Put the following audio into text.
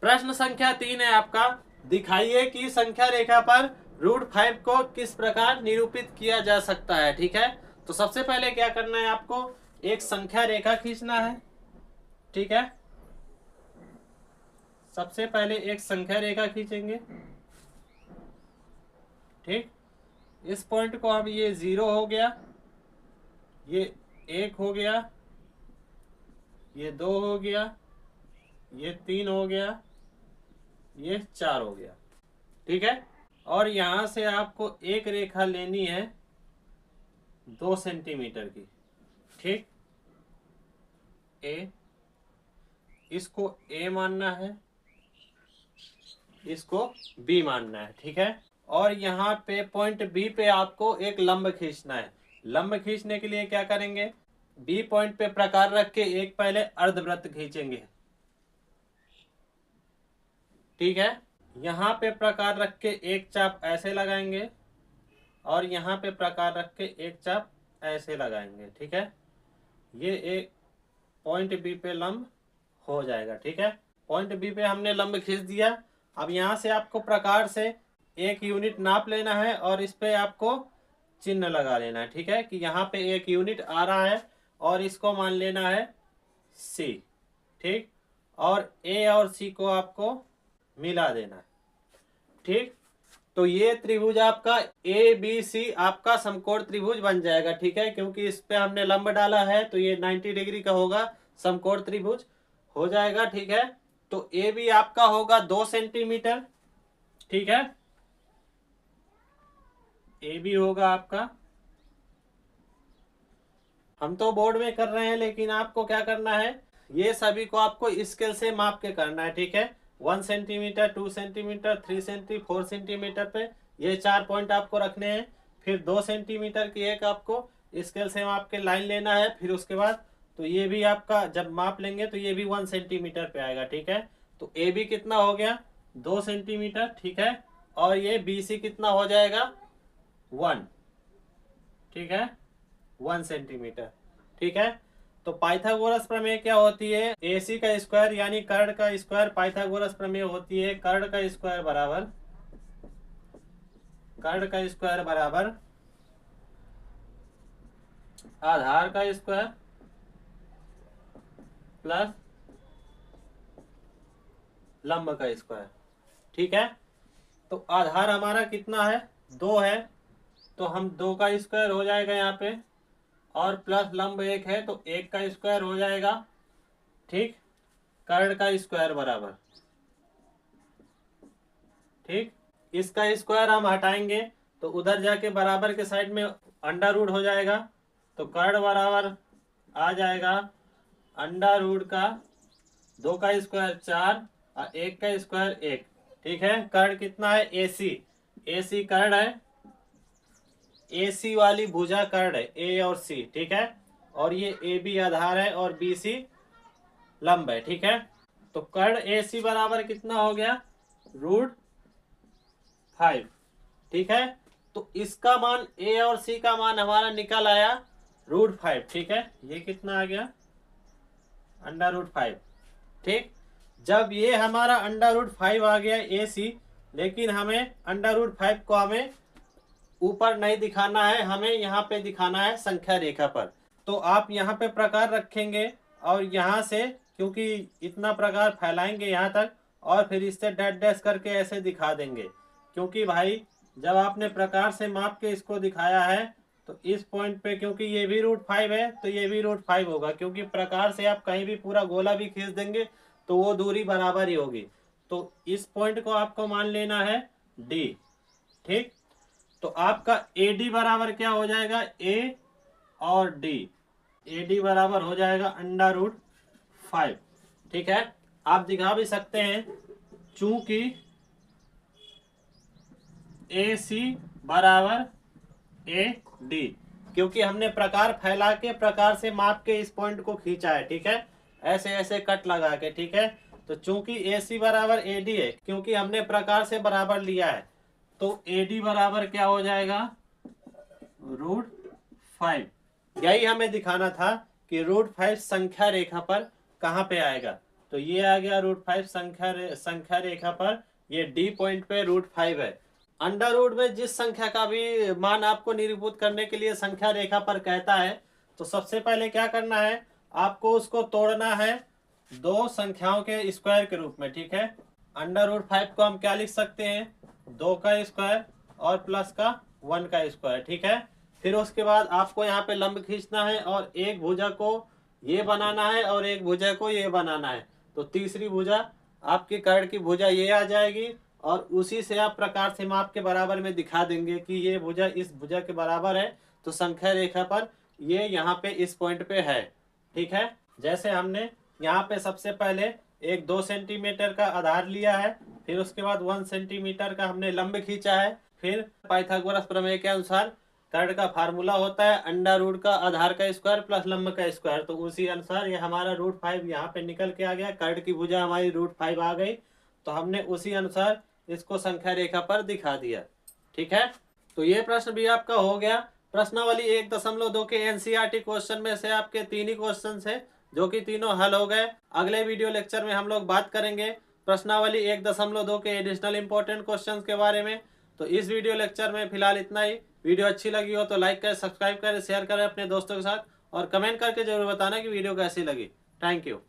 प्रश्न संख्या 3 है आपका, दिखाइए कि संख्या रेखा पर √5 को किस प्रकार निरूपित किया जा सकता है। ठीक है, तो सबसे पहले क्या करना है आपको, एक संख्या रेखा खींचना है। ठीक है, सबसे पहले एक संख्या रेखा खींचेंगे। ठीक, इस पॉइंट को हम, ये 0 हो गया, ये 1 हो गया, ये 2 हो गया, ये 3 हो गया, ये 4 हो गया। ठीक है, और यहां से आपको एक रेखा लेनी है 2 सेंटीमीटर की। ठीक, ए, इसको ए मानना है, इसको बी मानना है। ठीक है, और यहाँ पे पॉइंट बी पे आपको एक लंब खींचना है। लंब खींचने के लिए क्या करेंगे, बी पॉइंट पे प्रकार रख के एक पहले अर्धवृत्त खींचेंगे। ठीक है, यहाँ पे प्रकार रख के एक चाप ऐसे लगाएंगे और यहाँ पे प्रकार रख के एक चाप ऐसे लगाएंगे। ठीक है, ये एक पॉइंट बी पे लंब हो जाएगा। ठीक है, पॉइंट बी पे हमने लंब खींच दिया। अब यहाँ से आपको प्रकार से एक यूनिट नाप लेना है और इस पे आपको चिन्ह लगा लेना है। ठीक है, कि यहाँ पे एक यूनिट आ रहा है और इसको मान लेना है सी। ठीक, और ए और सी को आपको मिला देना है। ठीक, तो ये त्रिभुज आपका ए बी सी आपका समकोण त्रिभुज बन जाएगा। ठीक है, क्योंकि इस पे हमने लंब डाला है तो ये 90 डिग्री का होगा, समकोण त्रिभुज हो जाएगा। ठीक है, तो ए बी आपका होगा 2 सेंटीमीटर। ठीक है, ए बी होगा आपका, हम तो बोर्ड में कर रहे हैं लेकिन आपको क्या करना है, ये सभी को आपको स्केल से माप के करना है। ठीक है, 1 सेंटीमीटर, 2 सेंटीमीटर, 3 सेंटीमीटर, 4 सेंटीमीटर पे ये 4 पॉइंट आपको रखने हैं। फिर 2 सेंटीमीटर की एक आपको स्केल से माप के लाइन लेना है। फिर उसके बाद तो ये भी आपका जब माप लेंगे तो ये भी 1 सेंटीमीटर पे आएगा। ठीक है, तो ए बी कितना हो गया, 2 सेंटीमीटर। ठीक है, और ये बी सी कितना हो जाएगा, 1। ठीक है, 1 सेंटीमीटर। ठीक है, तो पाइथागोरस प्रमेय क्या होती है, AC का स्क्वायर यानी कर्ण का स्क्वायर पाइथागोरस प्रमेय होती है। कर्ण का स्क्वायर बराबर आधार का स्क्वायर प्लस लंब का स्क्वायर। ठीक है, तो आधार हमारा कितना है, 2 है, तो हम 2 का स्क्वायर हो जाएगा यहाँ पे, और प्लस लंब 1 है तो 1 का स्क्वायर हो जाएगा। ठीक, कर्ण का स्क्वायर बराबर, ठीक, इसका स्क्वायर हम हटाएंगे तो उधर जाके बराबर के साइड में अंडा रूट हो जाएगा, तो कर्ण बराबर आ जाएगा अंडा रूट का 2 का स्क्वायर 4 और 1 का स्क्वायर 1। ठीक है, कर्ण कितना है, AC कर्ण है, AC वाली भुजा कर्ण है, A और C। ठीक है, और ये AB आधार है और BC लंब है। ठीक है, तो कर्ण AC बराबर कितना हो गया, √5। ठीक है, तो इसका मान A और C का मान हमारा निकल आया √5। ठीक है, ये कितना आ गया, √5। ठीक, जब ये हमारा √5 आ गया AC, लेकिन हमें √5 को हमें ऊपर नहीं दिखाना है, हमें यहाँ पे दिखाना है संख्या रेखा पर। तो आप यहाँ पे प्रकार रखेंगे और यहाँ से क्योंकि इतना प्रकार फैलाएंगे यहाँ तक और फिर इससे डैश डैश करके ऐसे दिखा देंगे, क्योंकि भाई जब आपने प्रकार से माप के इसको दिखाया है तो इस पॉइंट पे क्योंकि ये भी √5 है तो ये भी √5 होगा, क्योंकि प्रकार से आप कहीं भी पूरा गोला भी खींच देंगे तो वो दूरी बराबर ही होगी। तो इस पॉइंट को आपको मान लेना है D। ठीक, तो आपका AD बराबर क्या हो जाएगा, A और D, AD बराबर हो जाएगा √5। ठीक है, आप दिखा भी सकते हैं चूंकि AC बराबर AD, क्योंकि हमने प्रकार फैला के प्रकार से माप के इस पॉइंट को खींचा है। ठीक है, ऐसे ऐसे कट लगा के। ठीक है, तो चूंकि AC बराबर AD है, क्योंकि हमने प्रकार से बराबर लिया है, तो AD बराबर क्या हो जाएगा, √5। यही हमें दिखाना था कि √5 संख्या रेखा पर कहाँ पे आएगा। तो ये आ गया √5 संख्या रेखा पर, ये डी पॉइंट पे √5 है। अंडर रूट में जिस संख्या का भी मान आपको निरूपित करने के लिए संख्या रेखा पर कहता है, तो सबसे पहले क्या करना है, आपको उसको तोड़ना है दो संख्याओं के स्क्वायर के रूप में, ठीक है। अंडर √5 को हम क्या लिख सकते हैं, 2 का स्क्वायर और प्लस का 1 का स्क्वायर, ठीक है। फिर उसके बाद आपको यहाँ पे लंब खींचना है और एक भुजा को ये बनाना है और एक भुजा को ये बनाना है। तो तीसरी भुजा आपकी कर्ण की भुजा ये आ जाएगी और उसी से आप प्रकार से माप के बराबर में दिखा देंगे कि ये भुजा इस भुजा के बराबर है। तो संख्या रेखा पर ये यहाँ पे इस पॉइंट पे है, ठीक है। जैसे हमने यहाँ पे सबसे पहले एक 2 सेंटीमीटर का आधार लिया है, फिर उसके बाद 1 सेंटीमीटर का हमने लंब खींचा है। फिर पाइथागोरस प्रमेय के अनुसार कर्ण का फार्मूला होता है अंडर रूट का आधार का स्क्वायर प्लस लंब का स्क्वायर। तो उसी अनुसार ये हमारा √5 यहाँ पे निकल के आ गया, कर्ण की भुजा हमारी √5 आ गई। तो हमने उसी अनुसार इसको संख्या रेखा पर दिखा दिया, ठीक है। तो ये प्रश्न भी आपका हो गया। प्रश्नावली 1.2 के एनसीईआरटी क्वेश्चन में से आपके 3 ही क्वेश्चन है जो कि तीनों हल हो गए। अगले वीडियो लेक्चर में हम लोग बात करेंगे प्रश्नावली 1.2 के एडिशनल इंपॉर्टेंट क्वेश्चन के बारे में। तो इस वीडियो लेक्चर में फिलहाल इतना ही। वीडियो अच्छी लगी हो तो लाइक करें, सब्सक्राइब करें, शेयर करें अपने दोस्तों के साथ और कमेंट करके जरूर बताना कि वीडियो कैसी लगी। Thank you.